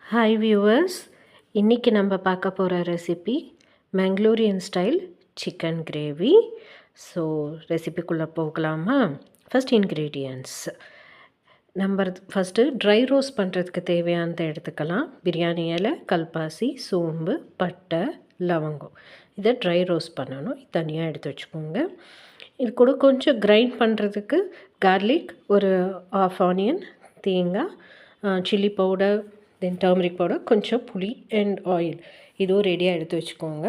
Hi viewers, இன்றைக்கி நம்ம பார்க்க போகிற recipe Mangalorean style chicken gravy. So ரெசிபிக்குள்ளே போகலாமா? ஃபஸ்ட் இன்க்ரீடியன்ட்ஸ் நம்ம ஃபஸ்ட்டு ட்ரை ரோஸ்ட் பண்ணுறதுக்கு தேவையானதை எடுத்துக்கலாம். பிரியாணி இலை, கல்பாசி, சோம்பு, பட்டை, லவங்கம். இதை ட்ரை ரோஸ்ட் பண்ணணும். தனியாக எடுத்து வச்சுக்கோங்க. இது கூட கொஞ்சம் கிரைண்ட் பண்ணுறதுக்கு கார்லிக், ஒரு ஆஃப் ஆனியன், தேங்காய், சில்லி பவுடர், தென் டர்மரிக் பவுடர், கொஞ்சம் புளி அண்ட் ஆயில். இதுவும் ரெடியாக எடுத்து வச்சுக்கோங்க.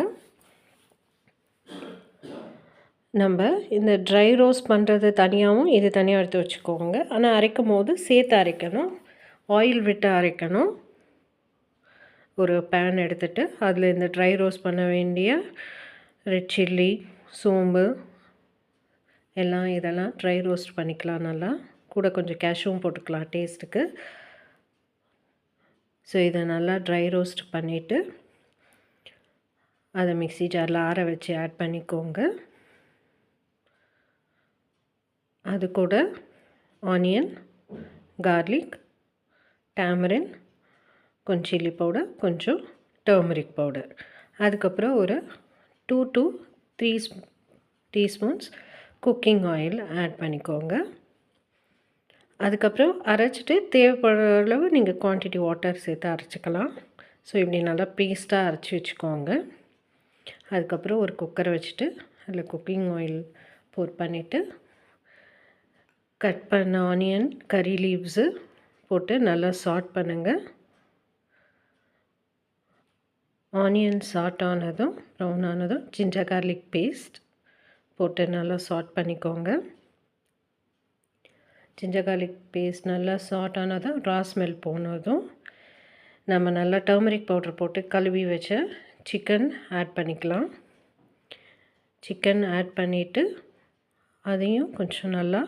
நம்ம இந்த ட்ரை ரோஸ்ட் பண்ணுறது தனியாகவும் இது தனியாக எடுத்து வச்சுக்கோங்க. ஆனால் அரைக்கும் போது சேர்த்து அரைக்கணும், ஆயில் விட்டு அரைக்கணும். ஒரு பேன் எடுத்துகிட்டு அதில் இந்த ட்ரை ரோஸ்ட் பண்ண வேண்டிய ரெட் சில்லி, சோம்பு இதெல்லாம் ட்ரை ரோஸ்ட் பண்ணிக்கலாம். நல்லா கூட கொஞ்சம் கேஷ்யூவும் போட்டுக்கலாம் டேஸ்ட்டுக்கு. ஸோ இதை நல்லா ட்ரை ரோஸ்ட் பண்ணிவிட்டு அதை மிக்ஸி ஜாரில் ஆற வச்சு ஆட் பண்ணிக்கோங்க. அது கூட ஆனியன், கார்லிக், டேமரின், கொஞ்சம் சில்லி பவுடர், கொஞ்சம் டர்மரிக் பவுடர், அதுக்கப்புறம் ஒரு 2 to 3 teaspoons cooking oil add பண்ணிக்கோங்க. அதுக்கப்புறம் அரைச்சிட்டு தேவைப்படுற அளவு நீங்கள் குவான்டிட்டி வாட்டர் சேர்த்து அரைச்சிக்கலாம். ஸோ இப்படி நல்லா பேஸ்ட்டாக அரைச்சி வச்சுக்கோங்க. அதுக்கப்புறம் ஒரு குக்கரை வச்சுட்டு அதில் குக்கிங் ஆயில் போர் பண்ணிவிட்டு கட் பண்ண ஆனியன், கறி லீவ்ஸு போட்டு நல்லா சாட் பண்ணுங்கள். ஆனியன் சாட் ஆனதும் ப்ரௌன் ஆனதும் ஜிஞ்சர் கார்லிக் பேஸ்ட் போட்டு நல்லா சாட் பண்ணிக்கோங்க. ஜிஞ்சர் கார்லிக் பேஸ்ட் நல்லா சாட் ஆனதும் ரா ஸ்மெல் போனதும் நம்ம நல்லா டர்மரிக் பவுடர் போட்டு கழுவி வச்ச சிக்கன் ஆட் பண்ணிக்கலாம். சிக்கன் ஆட் பண்ணிவிட்டு அதையும் கொஞ்சம் நல்லா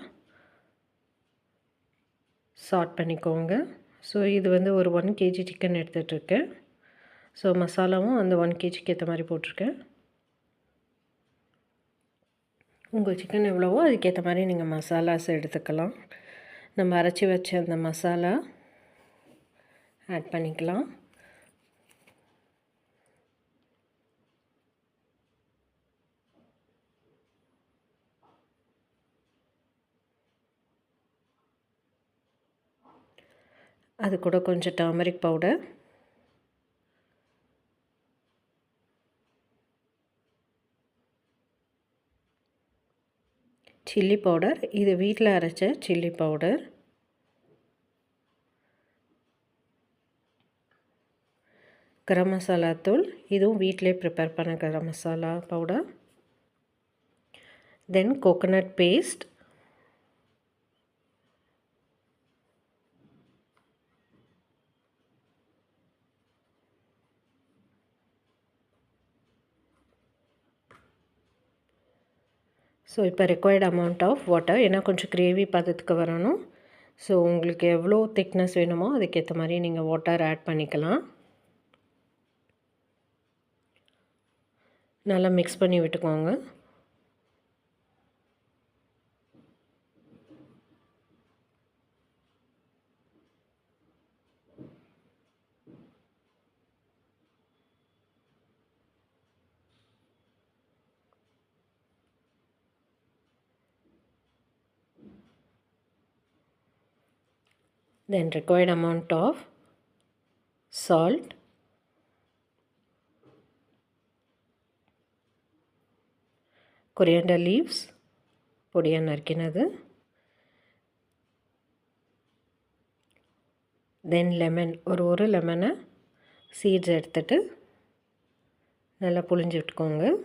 சாட் பண்ணிக்கோங்க. ஸோ இது ஒரு 1 kg சிக்கன் எடுத்துகிட்ருக்கேன். ஸோ மசாலாவும் அந்த 1 kgக்கு ஏற்ற மாதிரி போட்டிருக்கேன். உங்கள் சிக்கன் எவ்வளவோ அதுக்கேற்ற மாதிரி நீங்கள் மசாலாஸ் எடுத்துக்கலாம். நம்ம அரைச்சி வச்ச அந்த மசாலா ஆட் பண்ணிக்கலாம். அது கூட கொஞ்சம் டர்மரிக் பவுடர், சில்லி பவுடர், இது வீட்டில் அரைச்ச சில்லி பவுடர், கரம் மசாலா தூள், இதுவும் வீட்டிலே ப்ரிப்பேர் பண்ண கரம் மசாலா பவுடர், தென் கோகோனட் பேஸ்ட், ஸோ இப்போ ரெக்வயர்ட் அமௌண்ட் ஆஃப் வாட்டர், ஏன்னா கொஞ்சம் கிரேவி பதத்துக்கு வரணும். ஸோ உங்களுக்கு எவ்வளோ திக்னஸ் வேணுமோ அதுக்கேற்ற மாதிரி நீங்கள் வாட்டர் ஆட் பண்ணிக்கலாம். நல்லா மிக்ஸ் பண்ணி விட்டுக்கோங்க. Then required amount of salt, coriander leaves பொடியாக நறுக்கினது, தென் லெமன், ஒரு லெமனை சீட்ஸ் எடுத்துட்டு நல்லா புழிஞ்சு விட்டுக்கோங்க.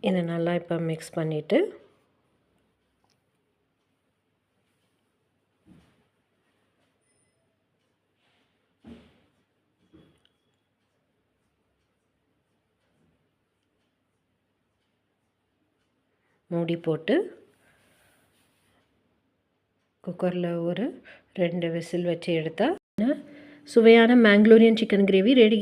இதை நல்லா இப்போ மிக்ஸ் பண்ணிவிட்டு மூடி போட்டு குக்கரில் ஒரு 2 விசில் வச்சு எடுத்தால் சுவையான மேங்களூரியன் சிக்கன் கிரேவி ரெடி.